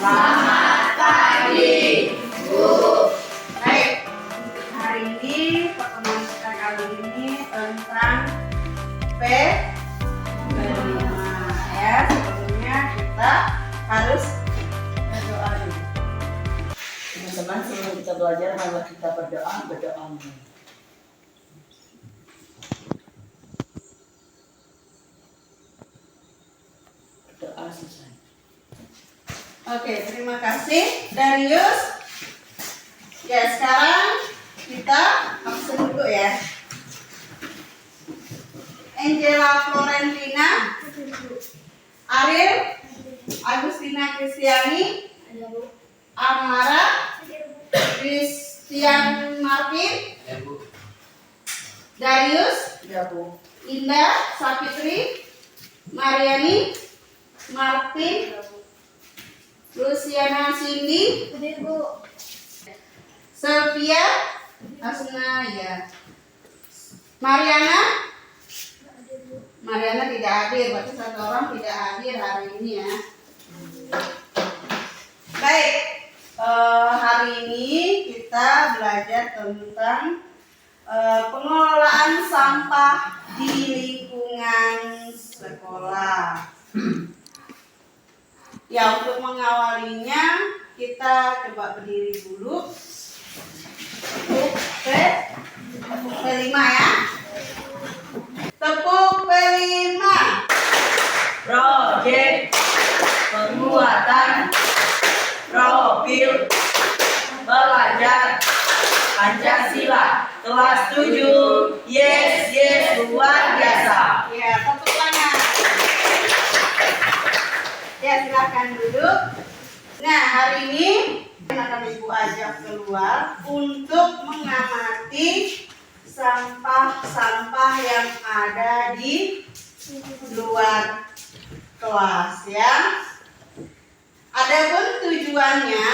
Selamat pagi, Bu. Baik, untuk hari ini pertemuan kita kali ini tentang P5 ya. Sebelumnya kita harus berdoa dulu. Teman-teman, sebelum kita belajar, marilah kita berdoa. Berdoa selesai. Oke, terima kasih Darius. Ya, sekarang kita absen dulu ya. Angela Florentina, Ariel, Agustina Kristiani, Amara, Christian Martin, Darius, Ya, Bu. Indah, Sapitri, Mariani, Martin, Luciana Cindy, Sylvia, Asna ya, Mariana tidak hadir, berarti satu orang tidak hadir hari ini ya. Baik, hari ini kita belajar tentang pengelolaan sampah di lingkungan sekolah. Ya, untuk mengawalinya kita coba berdiri dulu. Tepuk P5 ya. Tepuk P5. Proyek penguatan profil belajar Pancasila kelas 7. Yes, luar biasa. Ya, tepuk tangan. Ya, silakan duduk. Nah, hari ini akan Ibu ajak keluar untuk mengamati sampah-sampah yang ada di luar kelas ya. Adapun tujuannya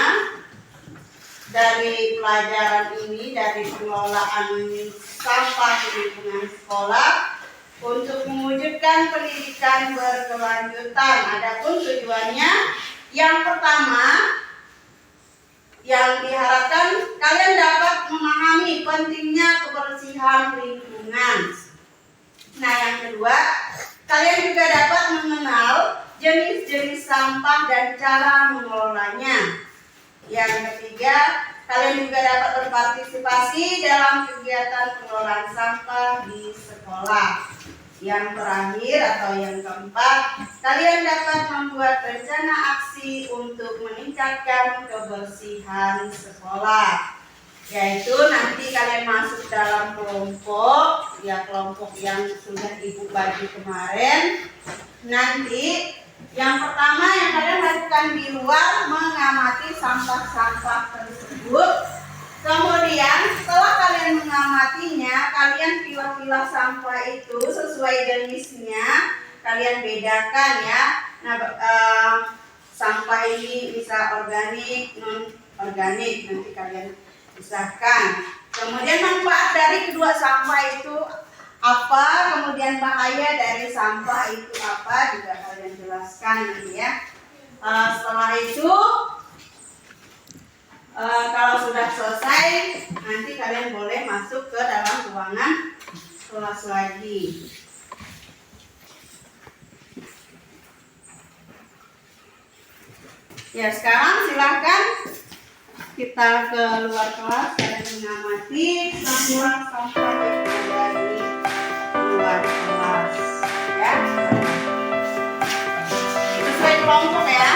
dari pelajaran ini, dari pengelolaan sampah di lingkungan sekolah, untuk mewujudkan pendidikan berkelanjutan. Adapun tujuannya, yang pertama, yang diharapkan kalian dapat memahami pentingnya kebersihan lingkungan. Nah, yang kedua, kalian juga dapat mengenal jenis-jenis sampah dan cara mengelolanya. Yang ketiga, kalian juga dapat berpartisipasi dalam kegiatan pengelolaan sampah di sekolah. Yang terakhir atau yang keempat, kalian dapat membuat rencana aksi untuk meningkatkan kebersihan sekolah. Yaitu nanti kalian masuk dalam kelompok, ya kelompok yang sudah Ibu bagi kemarin. Nanti yang pertama yang kalian lakukan di luar, mengamati sampah-sampah tersebut. Kemudian setelah kalian mengamatinya, kalian pilah-pilah sampah itu sesuai jenisnya, kalian bedakan ya. Nah, sampah ini bisa organik, non organik, nanti kalian pisahkan. Kemudian manfaat dari kedua sampah itu apa, kemudian bahaya dari sampah itu apa, juga kalian jelaskan nanti ya. Setelah itu kalau sudah selesai, nanti kalian boleh masuk ke dalam ruangan kelas lagi. Ya, sekarang silakan kita ke luar kelas dan mengamati sampah-sampah yang ada di luar kelas. Ya, sesuai kelompok ya.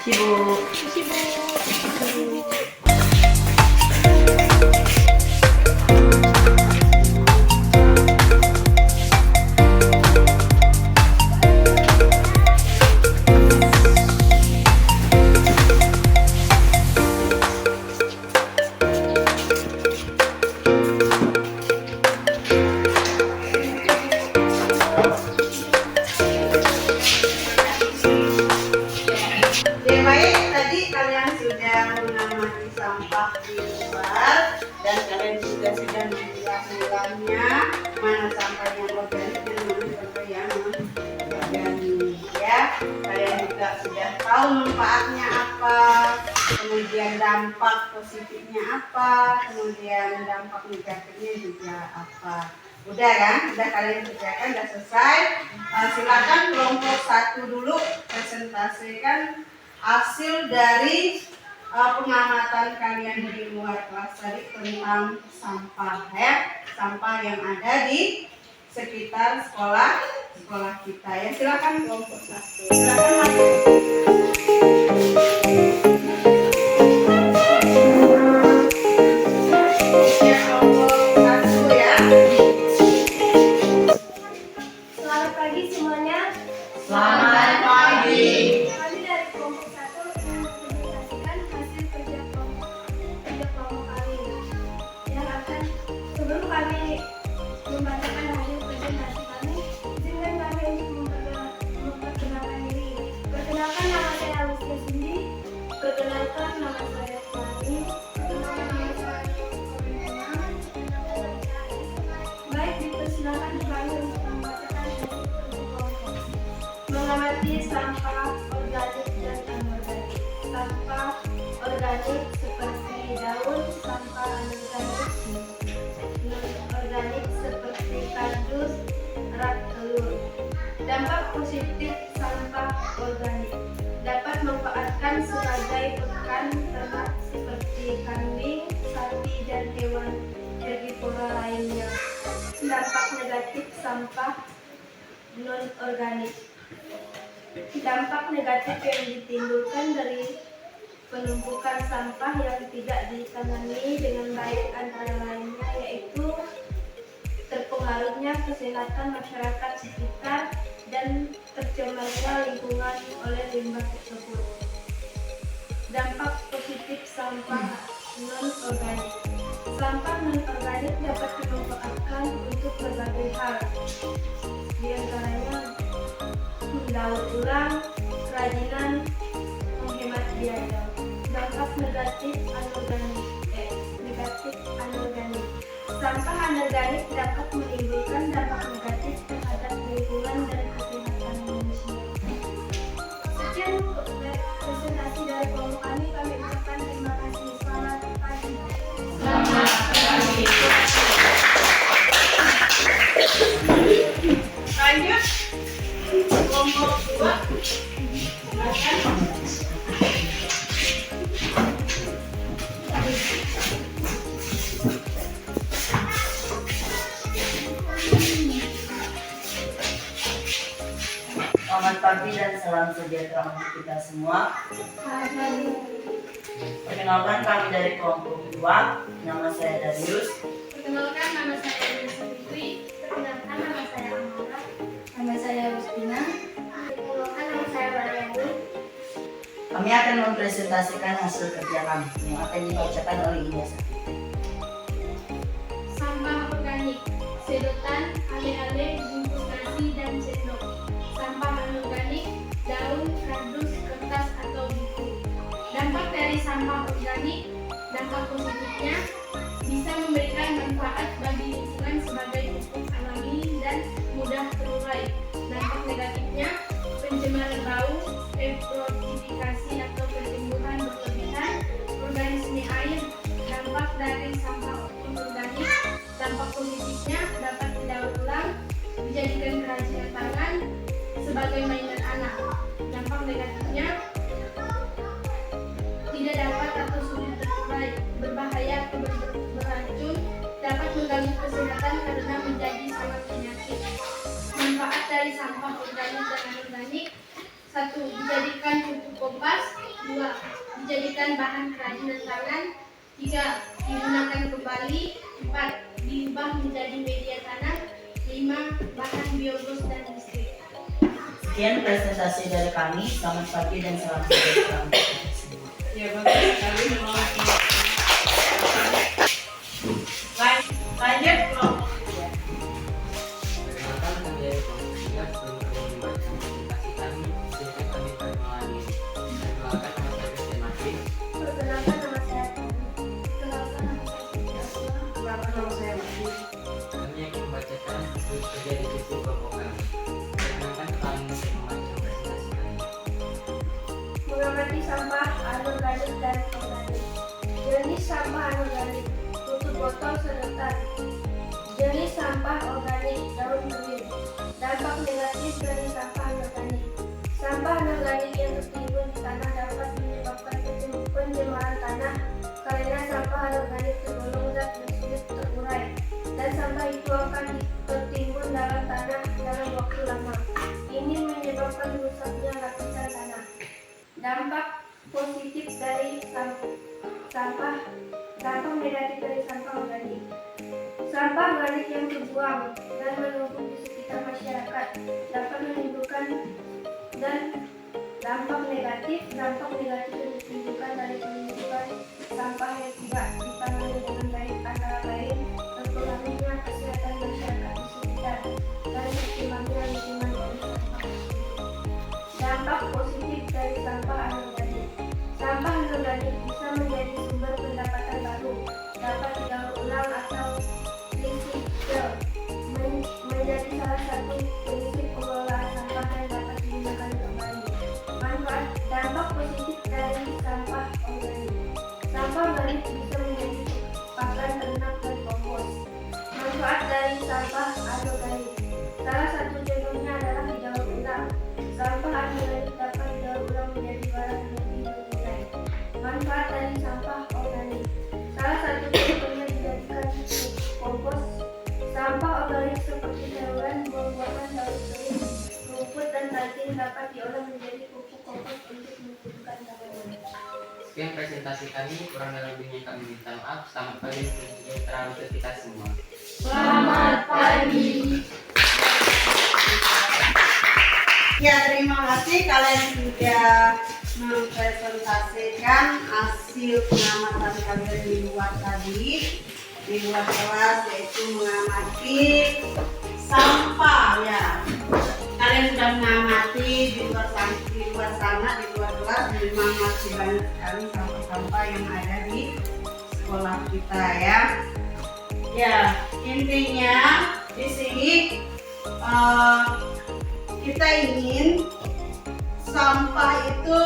Sibuk. Ya baik, tadi kalian sudah mengamati sampah di luar dan kalian juga sudah memilah-milahnya, mana sampah yang organik dan mana sampah yang non-organik ya. Kalian juga sudah tahu manfaatnya apa, kemudian dampak positifnya apa, kemudian dampak negatifnya juga apa. Udah kan? Udah kalian kerjakan, udah selesai. Silakan kelompok 1 dulu presentasikan hasil dari pengamatan kalian di luar kelas tadi tentang sampah ya, sampah yang ada di sekitar sekolah kita ya. Silakan kelompok 1. Silakan masuk. Ya, kelompok 1 ya. Selamat pagi semuanya. Selamat pagi. Kami dari kelompok 1 mempresentasikan hasil kerja kelompok kami yang akan sebelum kami membacakan hasil presentasi kami, izinkan kami untuk memperkenalkan diri. Perkenalkan, nama saya Lucia Cindy. Perkenalkan, nama saya Fani. Perkenalkan, nama saya Baik, dipersilakan kami untuk membacakan hasil kerja kelompok. Mengamati sampah organik dan anorganik. Sampah organik seperti daun, sampah anorganik non-organik seperti kardus, rak telur. Dampak positif sampah organik dapat memanfaatkan sebagai pakan ternak seperti kambing, sapi, dan hewan herbivora lainnya. Dampak negatif sampah non-organik. Dampak negatif yang ditimbulkan dari penumpukan sampah yang tidak ditangani dengan baik antara lainnya yaitu terpengaruhnya kesehatan masyarakat sekitar dan tercemarnya lingkungan oleh limbah tersebut. Dampak positif sampah non-organik. Sampah non-organik dapat dimanfaatkan untuk berbagai hal, di antaranya daur ulang, kerajinan, menghemat biaya. Dampak negatif anorganik. Sampah anorganik dapat menimbulkan dampak negatif terhadap lingkungan dan kesehatan manusia. Sekian presentasi dari kelompok kami ucapkan terima kasih. Selamat pagi. Selamat pagi. Lanjut kelompok 2. Silakan. Selamat pagi dan salam sejahtera untuk kita semua. Perkenalkan, kami dari kelompok 2. Nama saya Darius. Perkenalkan, nama saya Elisa Fitri. Perkenalkan, nama saya Amara. Nama saya Rustina. Perkenalkan, nama saya Mariani. Kami akan mempresentasikan hasil kerja kami yang akan dibacakan oleh Ida Sakti. Sampah organik, sedotan, ale-ale, bungkus nasi, dan sendok. Sampah anorganik, daun, kardus, kertas, atau buku. Dampak dari sampah organik, dampak positifnya bisa memberikan manfaat bagi lingkungan sebagai pupuk alami dan mudah terurai. Dampak negatifnya, pencemaran bau, eutrofifikasi atau pertumbuhan berlebihan organisme air. Dampak dari sampah organik, dampak positifnya dapat didaur ulang, dijadikan kerajinan tangan sebagai mainan anak. Dampak negatifnya tidak dapat atau sulit terurai, berbahaya atau beracun, dapat mengganggu kesehatan karena menjadi sangat penyakit. Manfaat dari sampah organik dan anorganik: 1. Dijadikan pupuk kompas. 2. Dijadikan bahan kerajinan tangan. 3. Digunakan kembali. 4. Diubah menjadi media tanam. 5. Bahan biogas dan listrik. Sekian presentasi dari kami. Selamat pagi dan salam sejahtera untuk kita semua. Ya, bagus sekali. Lanjut kelompok 3. Perkenalkan saya Komisias sebelum membaca presentasi kami, silakan kami perkenalkan. Perkenalkan nama saya Christian Martin. Perkenalkan nama saya Tony. Perkenalkan nama saya Putri Asma. Bapak nama saya Wahyu. Kami akan membacakan tugas kerja di buku kelompok kami. Perkenalkan kami untuk membaca presentasi kami. Mengamati sampah anorganik dan organik. Jenis sampah anorganik, tutup botol sedotan. Jenis sampah organik, daun kering. Dampak negatif dari sampah anorganik. Sampah anorganik yang tertimbun di tanah dapat menyebabkan pencemaran tanah karena sampah anorganik tergolong zat yang sulit terurai, dan sampah itu akan tertimbun dalam tanah dalam waktu lama. Ini menyebabkan rusaknya lapisan tanah. Dampak positif dari sampah negatif dari sampah organik. Sampah organik yang terbuang dan menumpuk di sekitar masyarakat dapat menimbulkan dan dampak negatif yang ditimbulkan dari penumpukan sampah yang tidak ditangani dengan baik, antara lain terpengaruhnya kesehatan masyarakat di sekitar dan tercemarnya lingkungan oleh sampah tersebut. Dampak positif dari sampah anorganik. Sampah anorganik bisa menjadi sumber pendapatan baru, dapat didaur ulang atau recycle, menjadi salah satu prinsip pengelolaan sampah yang dapat digunakan kembali. Manfaat dampak positif dari sampah organik. Sampah organik bisa menjadi pakan ternak dan kompos. Manfaat dari sampah anorganik. Salah satu contohnya adalah didaur ulang. Sampah anorganik dapat didaur ulang menjadi barang lebih bernilai. Manfaat dari sampah organik. Salah satu contohnya dijadikan kompos. Sampah organik seperti sayuran, buah-buahan, daun kering, rumput, dan ranting dapat diolah menjadi pupuk kompos untuk menurunkan tanaman. Sekian presentasi kami, kurang dan lebihnya kami minta maaf. Selamat pagi dan sejahtera untuk kita semua. Selamat pagi. Ya, terima kasih kalian sudah mempresentasikan hasil pengamatan kalian di luar tadi, di luar kelas, yaitu mengamati sampah ya. Kalian sudah mengamati di luar sana, di luar kelas, memang masih banyak sekali sampah-sampah yang ada di sekolah kita ya. Ya, intinya di sini kita ingin sampah itu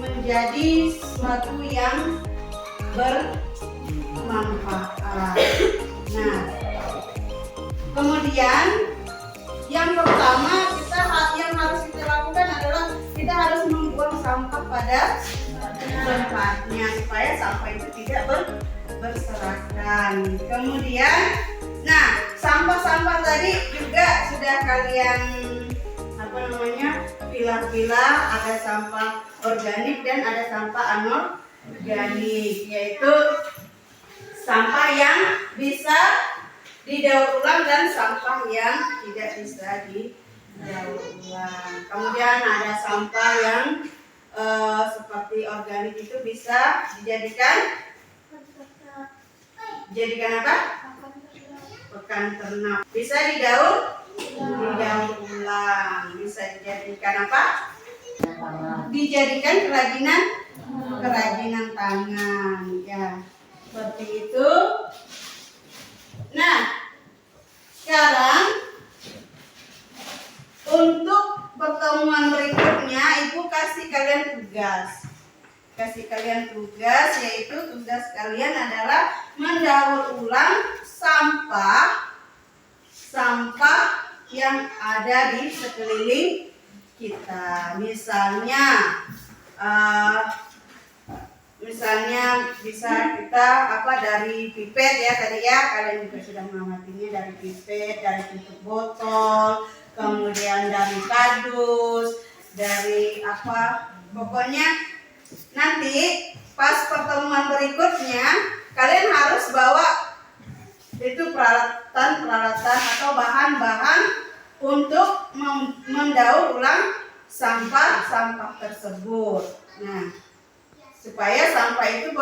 menjadi sesuatu yang bermanfaat. Nah, kemudian yang pertama yang harus kita lakukan adalah kita harus membuang sampah pada tempatnya supaya sampah itu tidak berserakan. Kemudian, nah, sampah-sampah tadi juga sudah kalian pilah-pilah, ada sampah organik dan ada sampah anorganik, yaitu sampah yang bisa didaur ulang dan sampah yang tidak bisa didaur ulang. Kemudian ada sampah yang seperti organik itu bisa dijadikan apa? Pakan ternak. Bisa didaur ulang. Bisa dijadikan apa? Dijadikan kerajinan tangan. Ya, seperti itu. Nah, sekarang untuk pertemuan berikutnya Ibu kasih kalian tugas, yaitu tugas kalian adalah mendaur ulang sampah yang ada di sekeliling kita. Misalnya bisa kita dari pipet ya tadi ya, kalian juga sudah mengamatinya, dari pipet, dari tutup botol, kemudian dari kardus, dari Pokoknya nanti pas pertemuan berikutnya kalian harus bawa itu peralatan atau bahan-bahan untuk mendaur ulang sampah tersebut. Nah, supaya sampah itu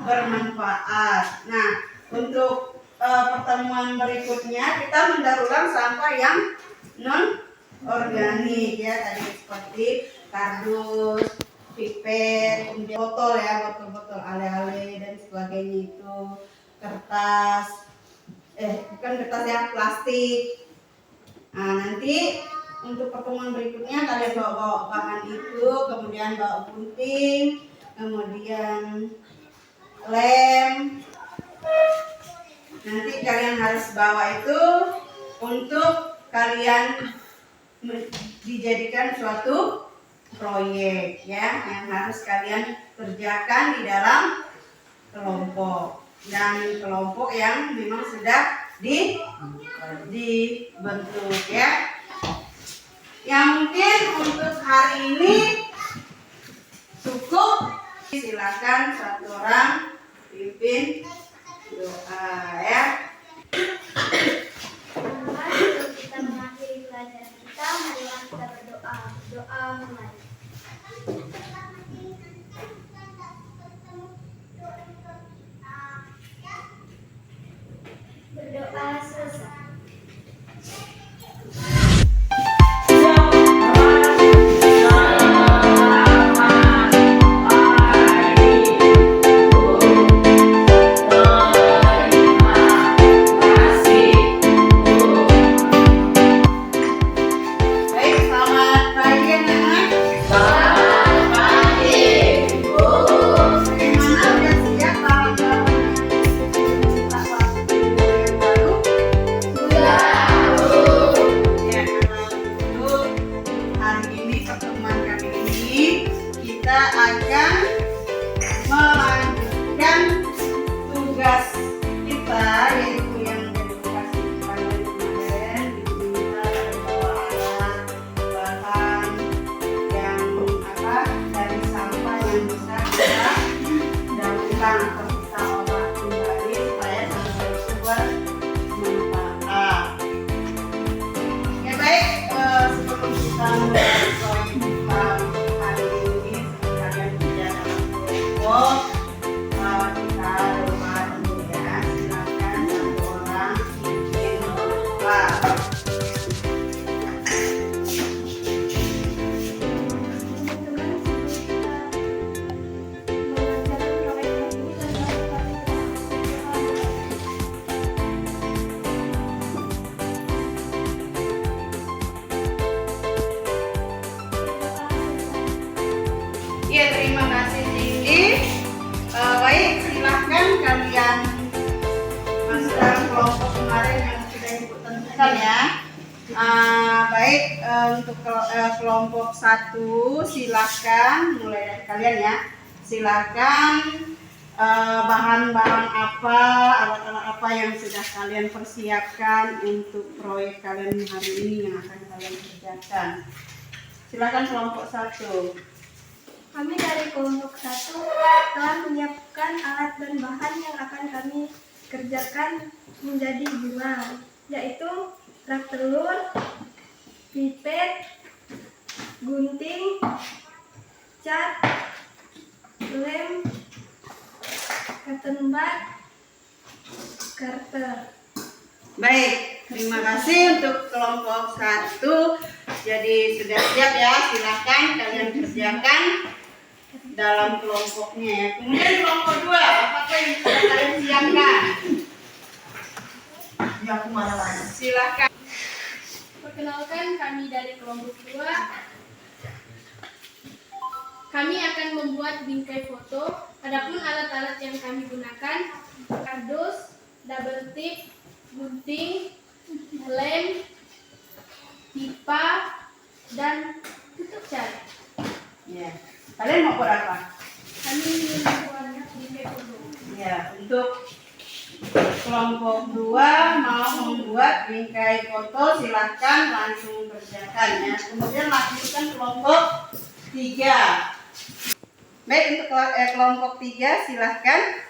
bermanfaat. Nah, untuk pertemuan berikutnya kita mendaur ulang sampah yang non organik ya, tadi seperti kardus, pipet, kemudian botol ya, botol-botol ale-ale dan sebagainya itu, kertas, bukan kertas ya, plastik. Nah, nanti untuk pertemuan berikutnya kalian bawa bahan itu, kemudian bawa gunting, kemudian lem. Nanti kalian harus bawa itu untuk kalian dijadikan suatu proyek ya, yang harus kalian kerjakan di dalam kelompok, dan kelompok yang memang sudah dibentuk ya. Yang mungkin untuk hari ini cukup. Silakan satu orang pimpin doa ya. Sebelum kita mengakhiri pelajaran kita, marilah kita berdoa. Doa mulai. Berdoa selesai. Ya, terima kasih Cindy. Baik, silahkan kalian masuk dalam kelompok kemarin yang sudah ibu tentukan ya. Baik, untuk kelompok 1 silahkan mulai dari kalian ya. Silahkan bahan-bahan apa, alat-alat apa yang sudah kalian persiapkan untuk proyek kalian hari ini yang akan kalian kerjakan. Silahkan kelompok 1. Kami dari kelompok 1 telah menyiapkan alat dan bahan yang akan kami kerjakan menjadi bunga, yaitu rak telur, pipet, gunting, cat, lem, cotton bud, karter. Baik, terima kasih untuk kelompok 1. Jadi sudah siap ya, silahkan kalian kerjakan dalam kelompoknya ya. Kemudian kelompok 2, apakah yang sudah kalian siapkan? Ya, aku mana-mana. Silahkan. Perkenalkan, kami dari kelompok 2. Kami akan membuat bingkai foto. Adapun alat-alat yang kami gunakan, kardus, double tip, gunting, lem, pipa, dan tutup cat. Ya. Kalian mau buat apa? Kami membuat bingkai foto. Ya, untuk kelompok 2 mau membuat bingkai foto, silahkan langsung kerjakan ya. Kemudian lanjutkan kelompok 3. Baik, untuk kelompok 3 silahkan.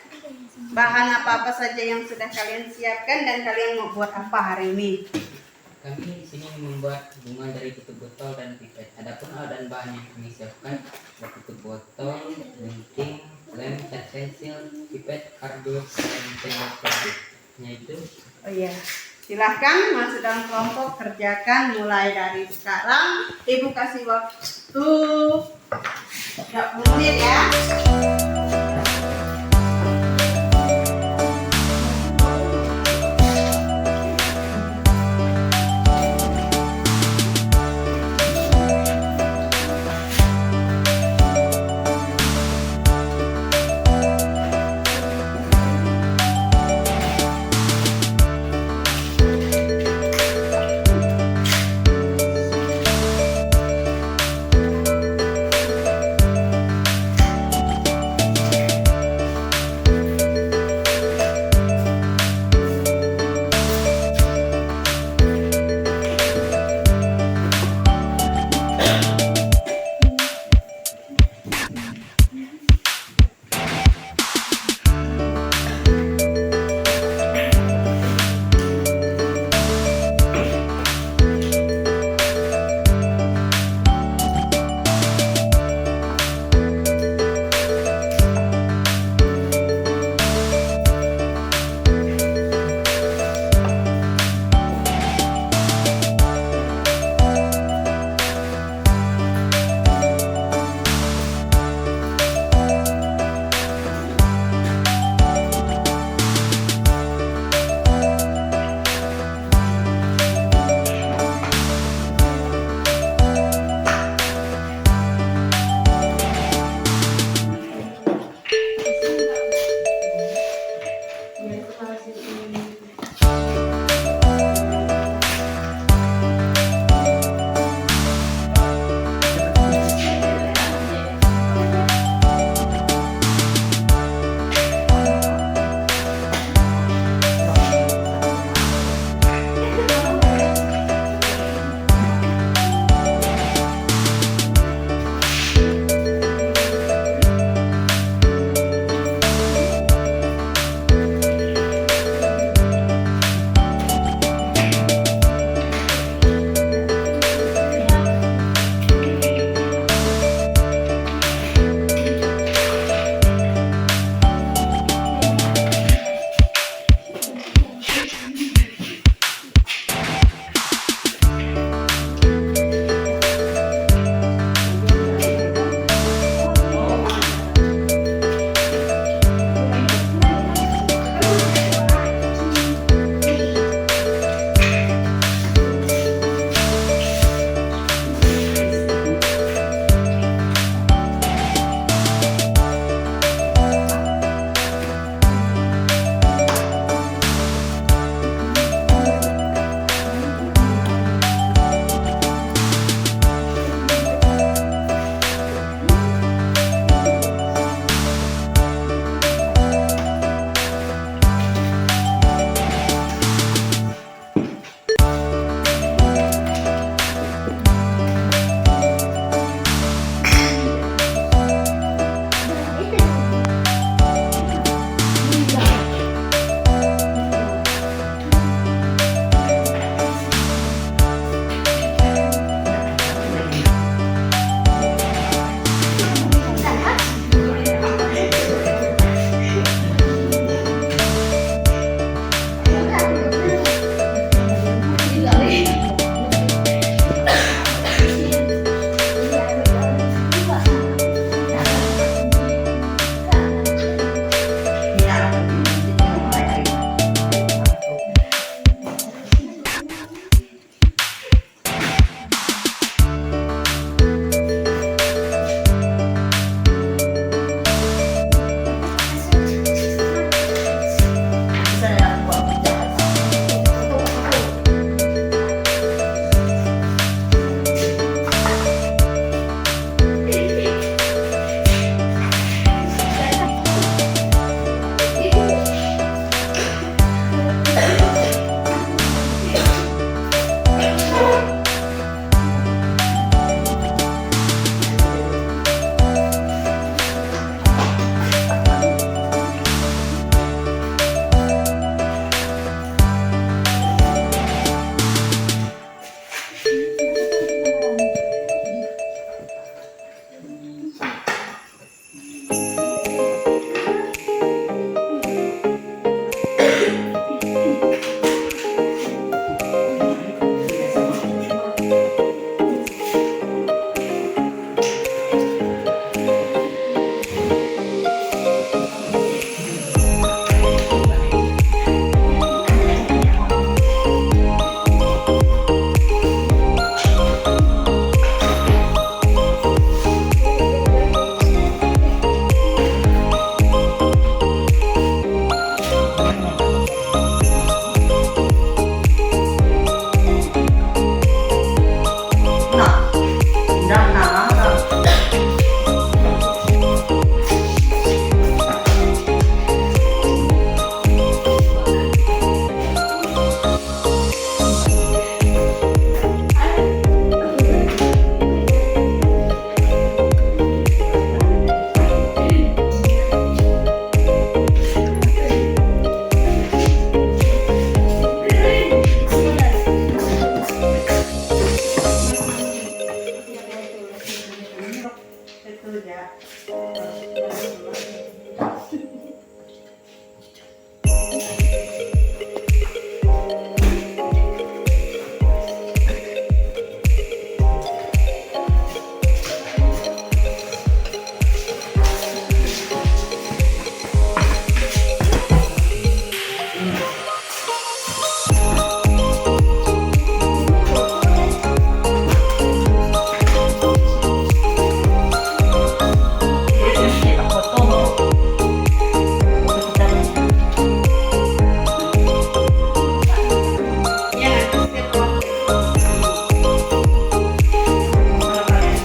Bahan apa-apa saja yang sudah kalian siapkan dan kalian mau buat apa hari ini? Kami di sini membuat bunga dari tutup botol dan pipet. Adapun alat dan bahan yang kami siapkan ada tutup botol, gunting, lem, cat pensil, pipet, kardus, dan sendok plastik. Itu. Oh iya, silahkan masuk dalam kelompok, kerjakan mulai dari sekarang. Ibu kasih waktu 30 menit ya. dulu ya. Kita foto mau. Foto kita nih. Ya, nanti setiap waktu. Kalau kalian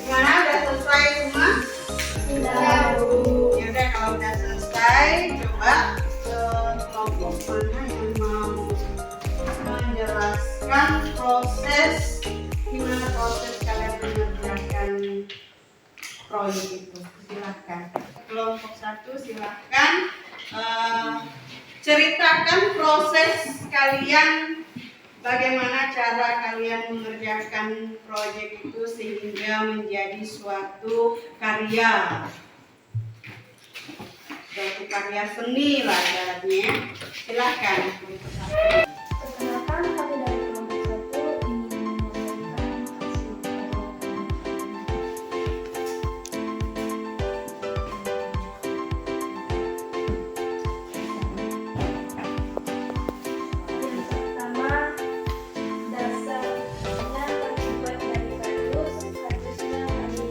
Gimana? Udah selesai semua? Ya udah, kalau udah selesai, coba kelompok mana yang mau menjelaskan gimana proses kalian mengerjakan proyek itu. Silahkan. Kelompok 1 silahkan ceritakan proses kalian, bagaimana cara kalian mengerjakan proyek itu sehingga menjadi suatu karya seni lah ibaratnya. Silahkan. Perkenalkan, kami dari kelompok 1 ingin menyampaikan hasil yang pertama, dasarnya terbuat dari kardusnya kami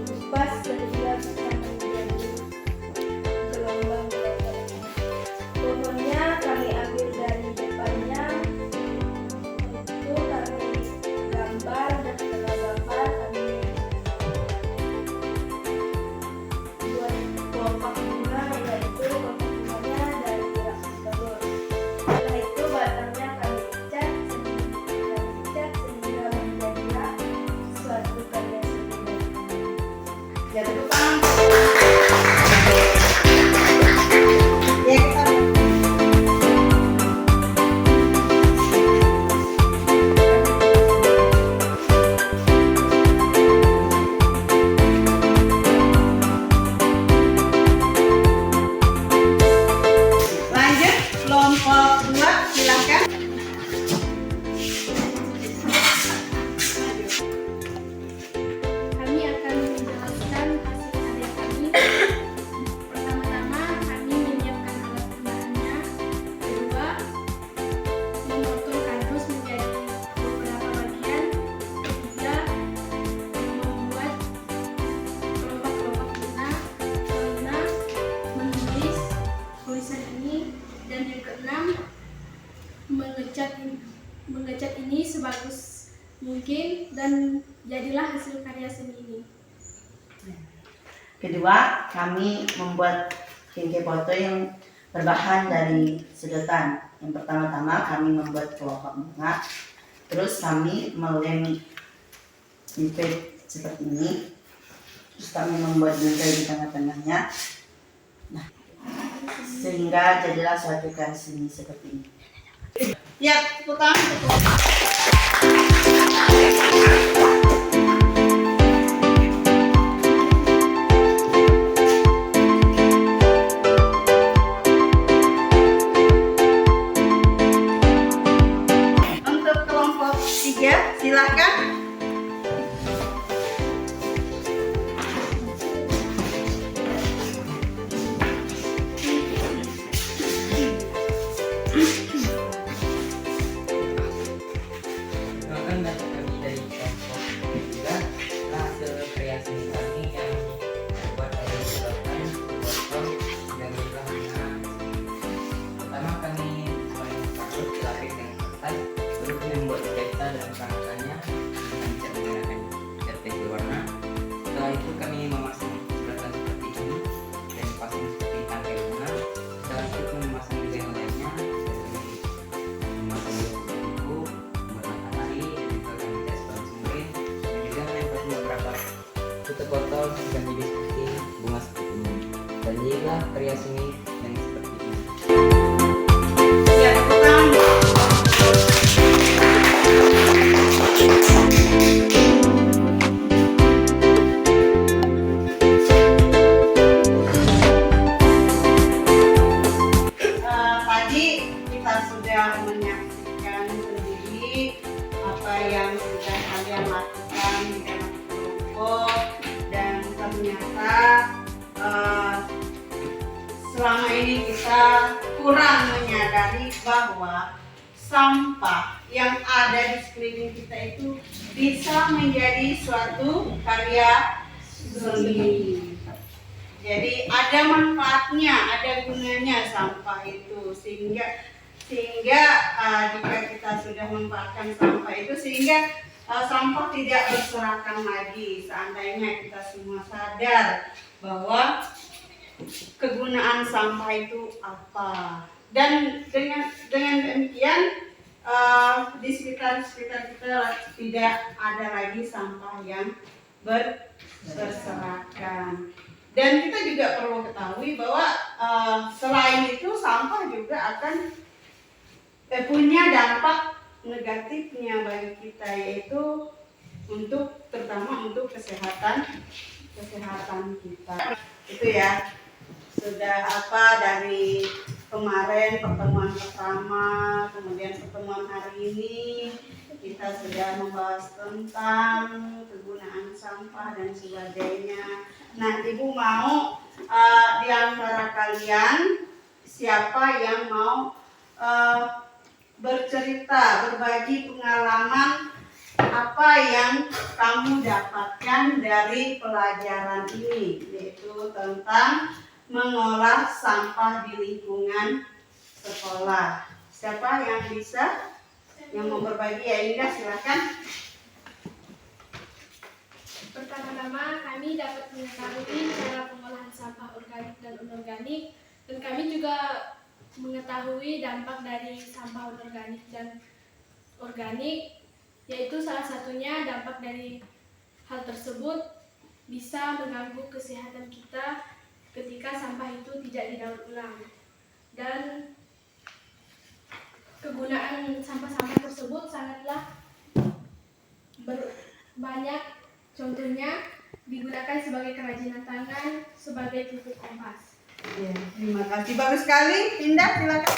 kupas sehingga bisa menjadi gelombang gelombang. Pohonnya kami ambil dari depannya, itu kami gambar, dan setelah gambar kami buat kelompok bunga, yaitu kelompok bunganya dari gerak tersebut. Setelah itu batangnya kami cat sehingga menjadilah suatu karya seni. Ya, tepuk tangan. Ya, kita lanjut. Kelompok 2 silahkan. Kami akan menjelaskan hasil karya kami. Pertama-tama kami menyiapkan alat penggunanya. Kedua, memotong kardus menjadi beberapa bagian. Ketiga, membuat kelompok-kelompok bunga. Kelima, menulis tulisan ini. Dan yang keenam, mengecat ini sebagus mungkin dan jadilah hasil karya seni ini. Kedua, kami membuat bingkai foto yang berbahan dari sedotan. Yang pertama-tama kami membuat kelompok bunga. Terus kami melem bingkai seperti ini. Terus kami membuat bingkai di tengah-tengahnya. Nah, sehingga jadilah suatu karya seni seperti ini. Ya, tepuk tangan. Untuk kelompok 3 silahkan. karya seni yang seperti ini. Ya, tepuk tangan. Tadi kita sudah menyaksikan sendiri apa yang sudah kalian lakukan di dalam kelompok, dan ternyata selama ini kita kurang menyadari bahwa sampah yang ada di sekeliling kita itu bisa menjadi suatu karya seni. Jadi ada manfaatnya, ada gunanya sampah itu, sehingga jika kita sudah memanfaatkan sampah itu, sehingga sampah tidak berserakan lagi. Seandainya kita semua sadar bahwa kegunaan sampah itu apa, dan dengan demikian di sekitar kita tidak ada lagi sampah yang berserakan. Dan kita juga perlu ketahui bahwa selain itu sampah juga akan punya dampak negatifnya bagi kita, yaitu terutama untuk kesehatan kita. Itu ya, sudah dari kemarin pertemuan pertama, kemudian pertemuan hari ini kita sudah membahas tentang kegunaan sampah dan sebagainya. Nah, Ibu mau di antara kalian siapa yang mau bercerita, berbagi pengalaman apa yang kamu dapatkan dari pelajaran ini, yaitu tentang mengolah sampah di lingkungan sekolah. Siapa yang bisa yang mau berbagi? Ya, Indah, silakan. Pertama-tama kami dapat mengetahui cara pengolahan sampah organik dan anorganik, dan kami juga mengetahui dampak dari sampah anorganik dan organik, yaitu salah satunya dampak dari hal tersebut bisa mengganggu kesehatan kita ketika sampah itu tidak didaur ulang. Dan kegunaan sampah-sampah tersebut sangatlah banyak. Contohnya digunakan sebagai kerajinan tangan, sebagai pupuk kompas. Ya, terima kasih, bagus sekali. Indah, silakan.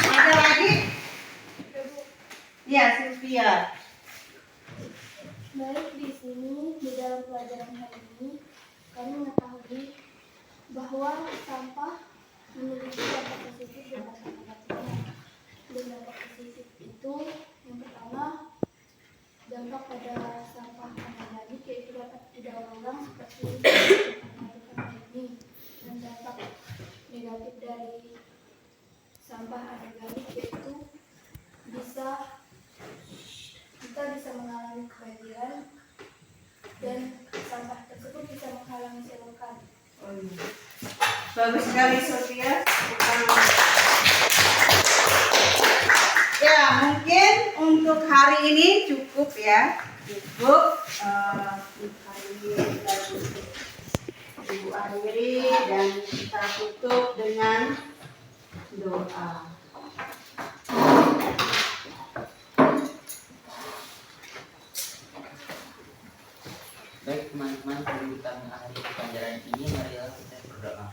Ada lagi? Ya, Sylvia. Baik, di sini di dalam pelajaran hari ini kami mengetahui bahwa sampah memiliki dampak positif dan dampak negatifnya. Dan dampak positif itu yang pertama, dampak pada sampah anorganik, yaitu dapat didaur ulang seperti yang ini. Dan dampak negatif dari sampah anorganik yaitu kita bisa mengalami kebanjiran, dan sampah tersebut bisa menghalangi selokan. Oh, iya. Bagus sekali, Sofia. Ya, mungkin untuk hari ini cukup ya. Cukup untuk hari ini kita cukup Ibu akhiri, dan kita tutup dengan doa. Baik teman-teman, sebelum kita mengakhiri pelajaran ini, marilah kita berdoa.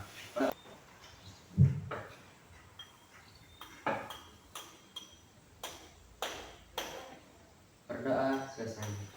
Berdoa selesai.